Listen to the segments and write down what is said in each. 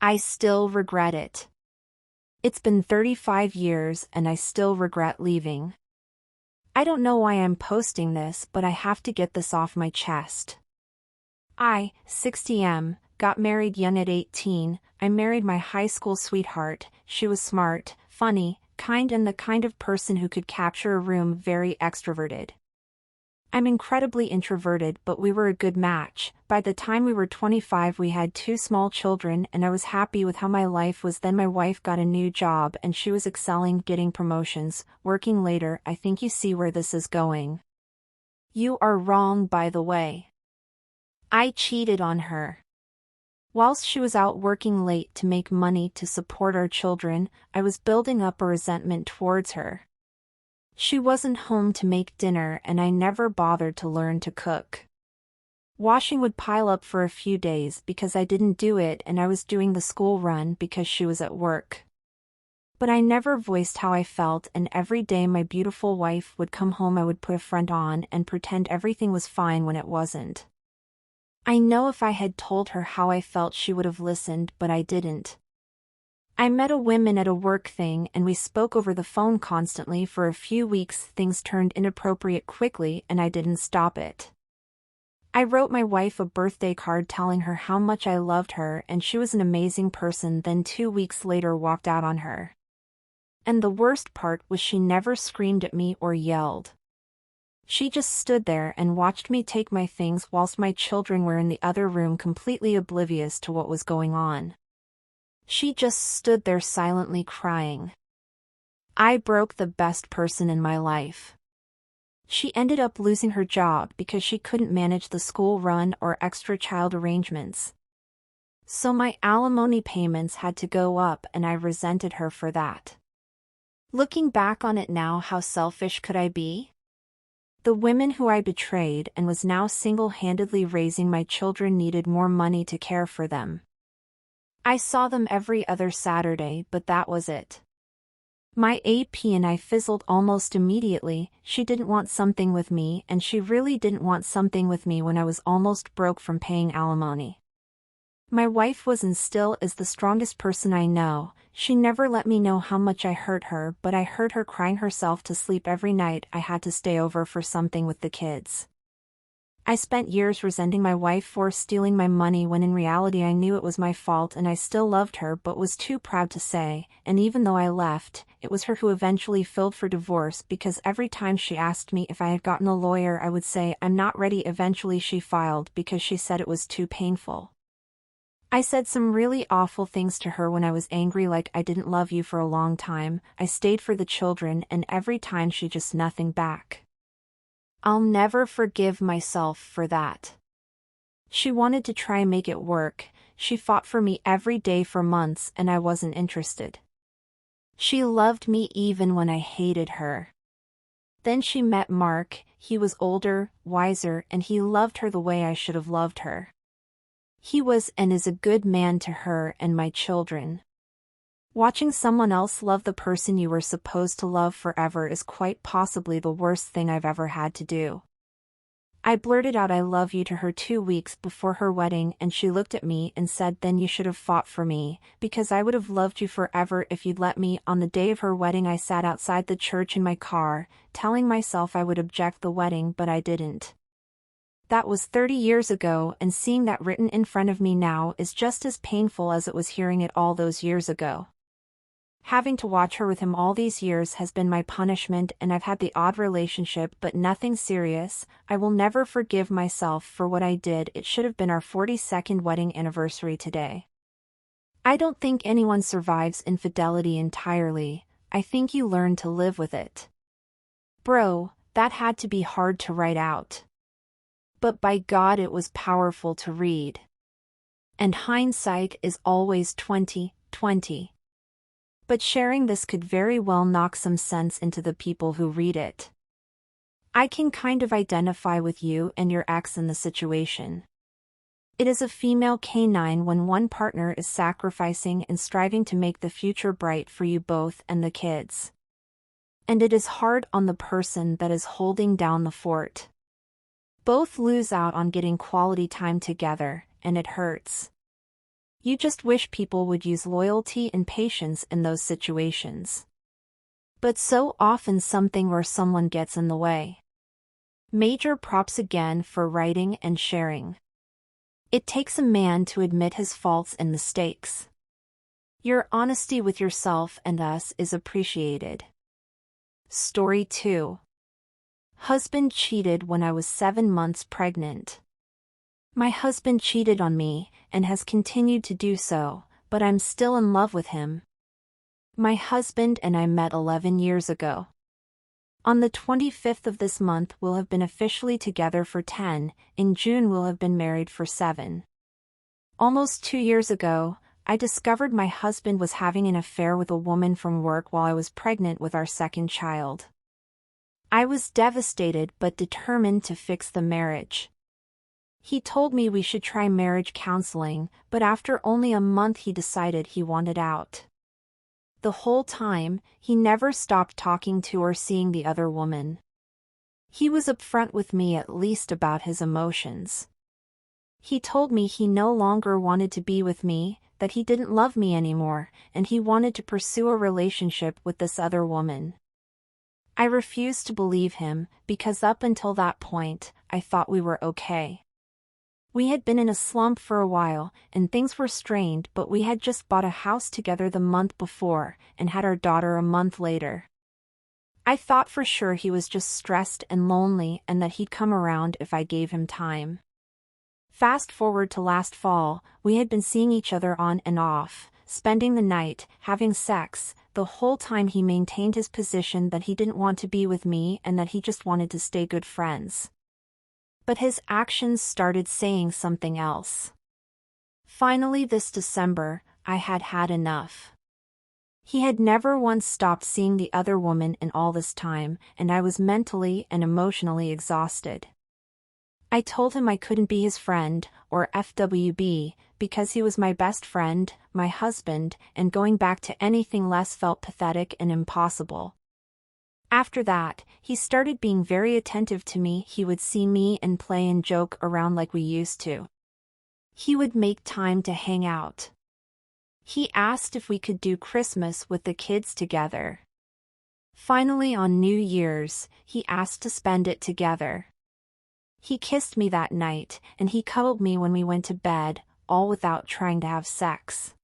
I still regret it. It's been 35 years and I still regret leaving. I don't know why I'm posting this, but I have to get this off my chest. I, 60M, got married young at 18. I married my high school sweetheart. She was smart, funny, kind, and the kind of person who could capture a room. Very extroverted. I'm incredibly introverted, but we were a good match. By the time we were 25, we had 2 small children, and I was happy with how my life was. Then my wife got a new job and she was excelling, getting promotions, working later. I think you see where this is going. You are wrong, by the way. I cheated on her. Whilst she was out working late to make money to support our children, I was building up a resentment towards her. She wasn't home to make dinner and I never bothered to learn to cook. Washing would pile up for a few days because I didn't do it, and I was doing the school run because she was at work. But I never voiced how I felt, and every day my beautiful wife would come home I would put a front on and pretend everything was fine when it wasn't. I know if I had told her how I felt she would have listened, but I didn't. I met a woman at a work thing and we spoke over the phone constantly for a few weeks. Things turned inappropriate quickly and I didn't stop it. I wrote my wife a birthday card telling her how much I loved her and she was an amazing person, then 2 weeks later walked out on her. And the worst part was she never screamed at me or yelled. She just stood there and watched me take my things whilst my children were in the other room completely oblivious to what was going on. She just stood there silently crying. I broke the best person in my life. She ended up losing her job because she couldn't manage the school run or extra child arrangements. So my alimony payments had to go up and I resented her for that. Looking back on it now, how selfish could I be? The women who I betrayed and was now single-handedly raising my children needed more money to care for them. I saw them every other Saturday, but that was it. My AP and I fizzled almost immediately. She didn't want something with me, and she really didn't want something with me when I was almost broke from paying alimony. My wife was and still is the strongest person I know. She never let me know how much I hurt her, but I heard her crying herself to sleep every night I had to stay over for something with the kids. I spent years resenting my wife for stealing my money when in reality I knew it was my fault and I still loved her but was too proud to say, and even though I left, it was her who eventually filed for divorce because every time she asked me if I had gotten a lawyer I would say I'm not ready. Eventually she filed because she said it was too painful. I said some really awful things to her when I was angry, like I didn't love you for a long time, I stayed for the children, and every time she just nothing back. I'll never forgive myself for that. She wanted to try and make it work. She fought for me every day for months and I wasn't interested. She loved me even when I hated her. Then she met Mark. He was older, wiser, and he loved her the way I should have loved her. He was and is a good man to her and my children. Watching someone else love the person you were supposed to love forever is quite possibly the worst thing I've ever had to do. I blurted out I love you to her 2 weeks before her wedding and she looked at me and said, then you should have fought for me, because I would have loved you forever if you'd let me. On the day of her wedding I sat outside the church in my car, telling myself I would object the wedding, but I didn't. That was 30 years ago, and seeing that written in front of me now is just as painful as it was hearing it all those years ago. Having to watch her with him all these years has been my punishment, and I've had the odd relationship but nothing serious. I will never forgive myself for what I did. It should have been our 42nd wedding anniversary today. I don't think anyone survives infidelity entirely. I think you learn to live with it. Bro, that had to be hard to write out. But by God it was powerful to read. And hindsight is always 20/20. But sharing this could very well knock some sense into the people who read it. I can kind of identify with you and your ex in the situation. It is a female canine when one partner is sacrificing and striving to make the future bright for you both and the kids. And it is hard on the person that is holding down the fort. Both lose out on getting quality time together, and it hurts. You just wish people would use loyalty and patience in those situations. But so often something or someone gets in the way. Major props again for writing and sharing. It takes a man to admit his faults and mistakes. Your honesty with yourself and us is appreciated. Story 2. Husband cheated when I was 7 months pregnant. My husband cheated on me, and has continued to do so, but I'm still in love with him. My husband and I met 11 years ago. On the 25th of this month we'll have been officially together for 10, in June we'll have been married for 7. Almost 2 years ago, I discovered my husband was having an affair with a woman from work while I was pregnant with our second child. I was devastated but determined to fix the marriage. He told me we should try marriage counseling, but after only a month he decided he wanted out. The whole time, he never stopped talking to or seeing the other woman. He was upfront with me at least about his emotions. He told me he no longer wanted to be with me, that he didn't love me anymore, and he wanted to pursue a relationship with this other woman. I refused to believe him, because up until that point, I thought we were okay. We had been in a slump for a while, and things were strained, but we had just bought a house together the month before, and had our daughter a month later. I thought for sure he was just stressed and lonely and that he'd come around if I gave him time. Fast forward to last fall, we had been seeing each other on and off, spending the night, having sex. The whole time he maintained his position that he didn't want to be with me and that he just wanted to stay good friends. But his actions started saying something else. Finally this December, I had had enough. He had never once stopped seeing the other woman in all this time, and I was mentally and emotionally exhausted. I told him I couldn't be his friend, or FWB, because he was my best friend, my husband, and going back to anything less felt pathetic and impossible. After that, he started being very attentive to me. He would see me and play and joke around like we used to. He would make time to hang out. He asked if we could do Christmas with the kids together. Finally on New Year's, he asked to spend it together. He kissed me that night, and he cuddled me when we went to bed, all without trying to have sex.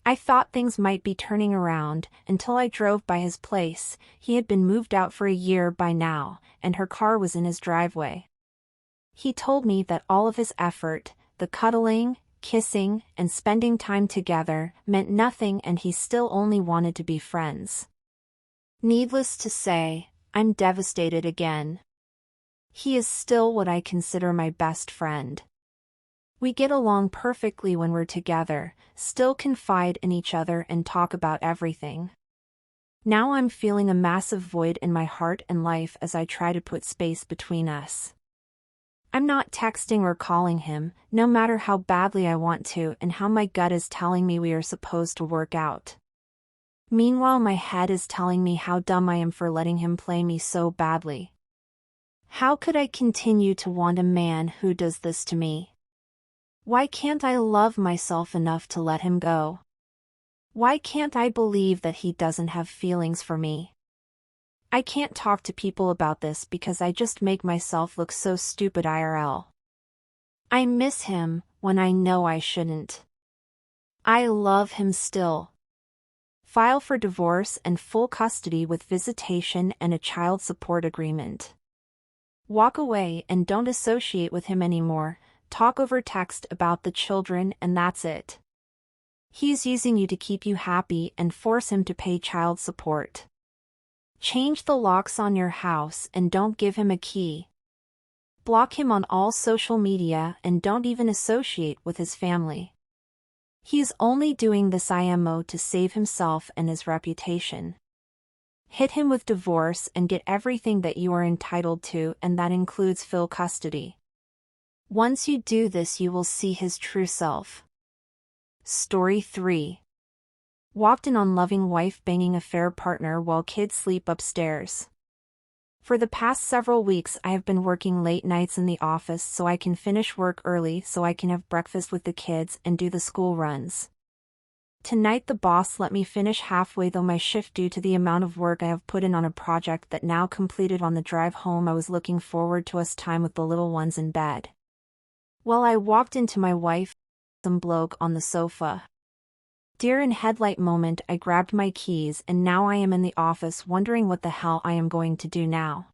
I thought things might be turning around, until I drove by his place. He had been moved out for a year by now, and her car was in his driveway. He told me that all of his effort, the cuddling, kissing, and spending time together, meant nothing and he still only wanted to be friends. Needless to say, I'm devastated again. He is still what I consider my best friend. We get along perfectly when we're together, still confide in each other and talk about everything. Now I'm feeling a massive void in my heart and life as I try to put space between us. I'm not texting or calling him, no matter how badly I want to and how my gut is telling me we are supposed to work out. Meanwhile my head is telling me how dumb I am for letting him play me so badly. How could I continue to want a man who does this to me? Why can't I love myself enough to let him go? Why can't I believe that he doesn't have feelings for me? I can't talk to people about this because I just make myself look so stupid IRL. I miss him when I know I shouldn't. I love him still. File for divorce and full custody with visitation and a child support agreement. Walk away and don't associate with him anymore, talk over text about the children and that's it. He's using you to keep you happy and force him to pay child support. Change the locks on your house and don't give him a key. Block him on all social media and don't even associate with his family. He's only doing this IMO to save himself and his reputation. Hit him with divorce and get everything that you are entitled to, and that includes full custody. Once you do this you will see his true self. Story 3. Walked in on loving wife banging affair partner while kids sleep upstairs. For the past several weeks I have been working late nights in the office so I can finish work early so I can have breakfast with the kids and do the school runs. Tonight the boss let me finish halfway though my shift due to the amount of work I have put in on a project that now completed. On the drive home I was looking forward to us time with the little ones in bed. Well, I walked into my wife, some bloke on the sofa. Deer in headlight moment, I grabbed my keys and now I am in the office wondering what the hell I am going to do now.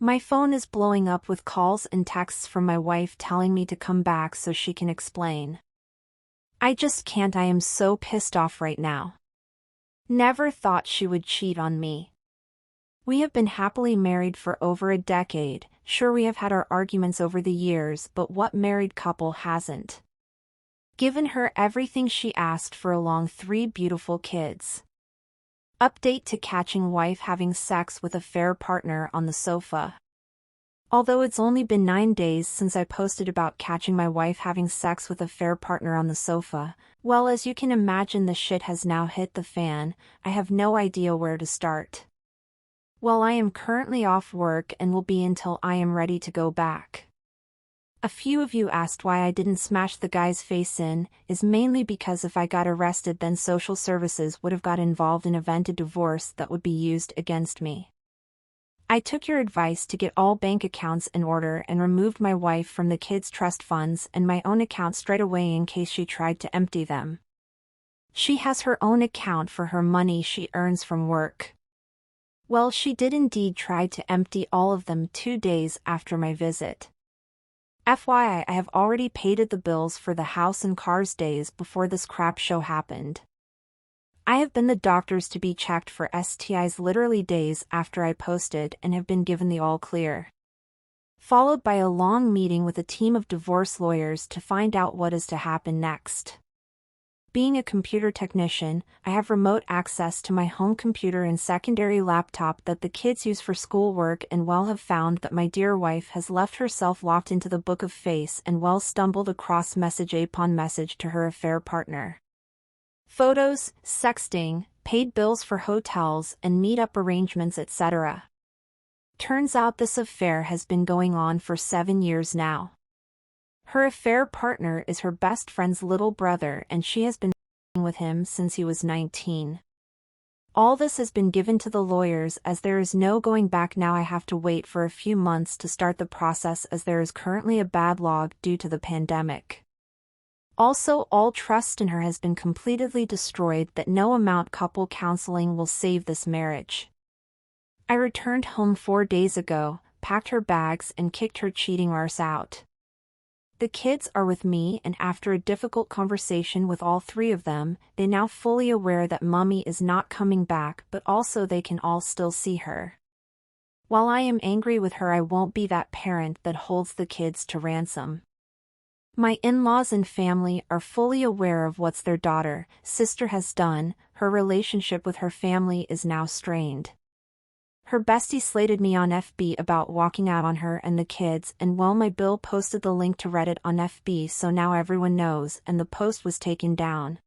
My phone is blowing up with calls and texts from my wife telling me to come back so she can explain. I just can't. I am so pissed off right now. Never thought she would cheat on me. We have been happily married for over a decade. Sure, we have had our arguments over the years, but what married couple hasn't? Given her everything she asked for along 3 beautiful kids. Update to catching wife having sex with affair partner on the sofa. Although it's only been 9 days since I posted about catching my wife having sex with affair partner on the sofa, well, as you can imagine the shit has now hit the fan. I have no idea where to start. Well, I am currently off work and will be until I am ready to go back. A few of you asked why I didn't smash the guy's face in, is mainly because if I got arrested then social services would have got involved in event a divorce that would be used against me. I took your advice to get all bank accounts in order and removed my wife from the kids' trust funds and my own account straight away in case she tried to empty them. She has her own account for her money she earns from work. Well, she did indeed try to empty all of them 2 days after my visit. FYI, I have already paid the bills for the house and cars days before this crap show happened. I have been the doctors to be checked for STIs literally days after I posted and have been given the all clear. Followed by a long meeting with a team of divorce lawyers to find out what is to happen next. Being a computer technician, I have remote access to my home computer and secondary laptop that the kids use for schoolwork and well have found that my dear wife has left herself locked into the book of face and well stumbled across message upon message to her affair partner. Photos, sexting, paid bills for hotels and meet-up arrangements, etc. Turns out this affair has been going on for 7 years now. Her affair partner is her best friend's little brother and she has been with him since he was 19. All this has been given to the lawyers as there is no going back now. I have to wait for a few months to start the process as there is currently a bad log due to the pandemic. Also, all trust in her has been completely destroyed that no amount couple counseling will save this marriage. I returned home 4 days ago, packed her bags and kicked her cheating arse out. The kids are with me and after a difficult conversation with all 3 of them, they now fully aware that mommy is not coming back but also they can all still see her. While I am angry with her, I won't be that parent that holds the kids to ransom. My in-laws and family are fully aware of what their daughter, sister has done. Her relationship with her family is now strained. Her bestie slated me on FB about walking out on her and the kids and well, my bill posted the link to Reddit on FB so now everyone knows and the post was taken down.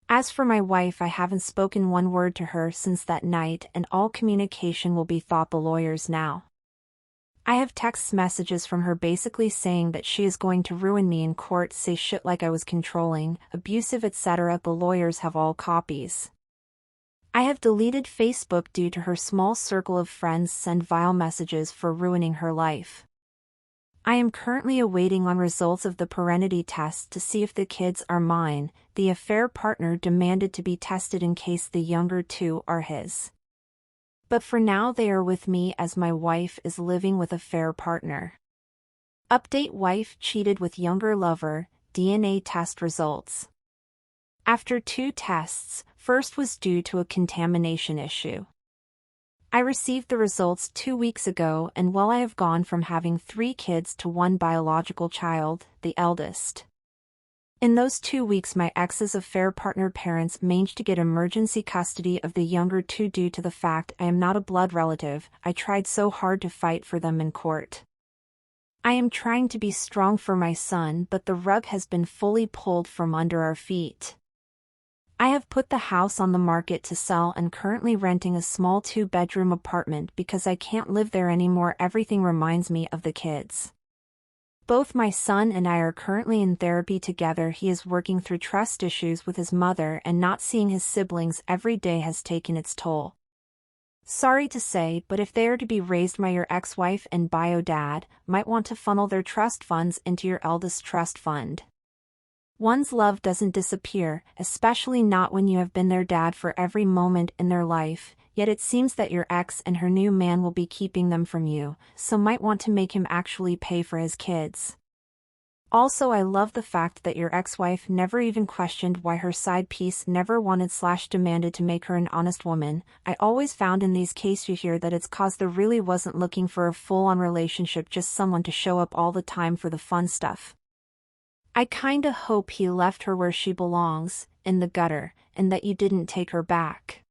As for my wife, I haven't spoken one word to her since that night and all communication will be thought the lawyers now. I have text messages from her basically saying that she is going to ruin me in court, say shit like I was controlling, abusive, etc. The lawyers have all copies. I have deleted Facebook due to her small circle of friends send vile messages for ruining her life. I am currently awaiting on results of the paternity test to see if the kids are mine. The affair partner demanded to be tested in case the younger 2 are his. But for now they are with me as my wife is living with affair partner. Update: wife cheated with younger lover, DNA test results. After 2 tests, first was due to a contamination issue. I received the results 2 weeks ago and while I have gone from having 3 kids to 1 biological child, the eldest. In those 2 weeks my ex's affair partner parents managed to get emergency custody of the younger 2 due to the fact I am not a blood relative. I tried so hard to fight for them in court. I am trying to be strong for my son but the rug has been fully pulled from under our feet. I have put the house on the market to sell and currently renting a small 2-bedroom apartment because I can't live there anymore. Everything reminds me of the kids. Both my son and I are currently in therapy together. He is working through trust issues with his mother, and not seeing his siblings every day has taken its toll. Sorry to say, but if they are to be raised by your ex-wife and bio dad, might want to funnel their trust funds into your eldest trust fund. One's love doesn't disappear, especially not when you have been their dad for every moment in their life, yet it seems that your ex and her new man will be keeping them from you, so might want to make him actually pay for his kids. Also, I love the fact that your ex-wife never even questioned why her side piece never wanted/demanded to make her an honest woman. I always found in these cases you hear that it's cause they really wasn't looking for a full-on relationship, just someone to show up all the time for the fun stuff. I kinda hope he left her where she belongs, in the gutter, and that you didn't take her back.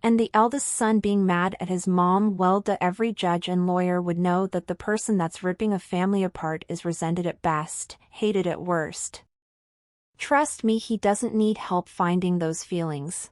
And the eldest son being mad at his mom, well, every judge and lawyer would know that the person that's ripping a family apart is resented at best, hated at worst. Trust me, he doesn't need help finding those feelings.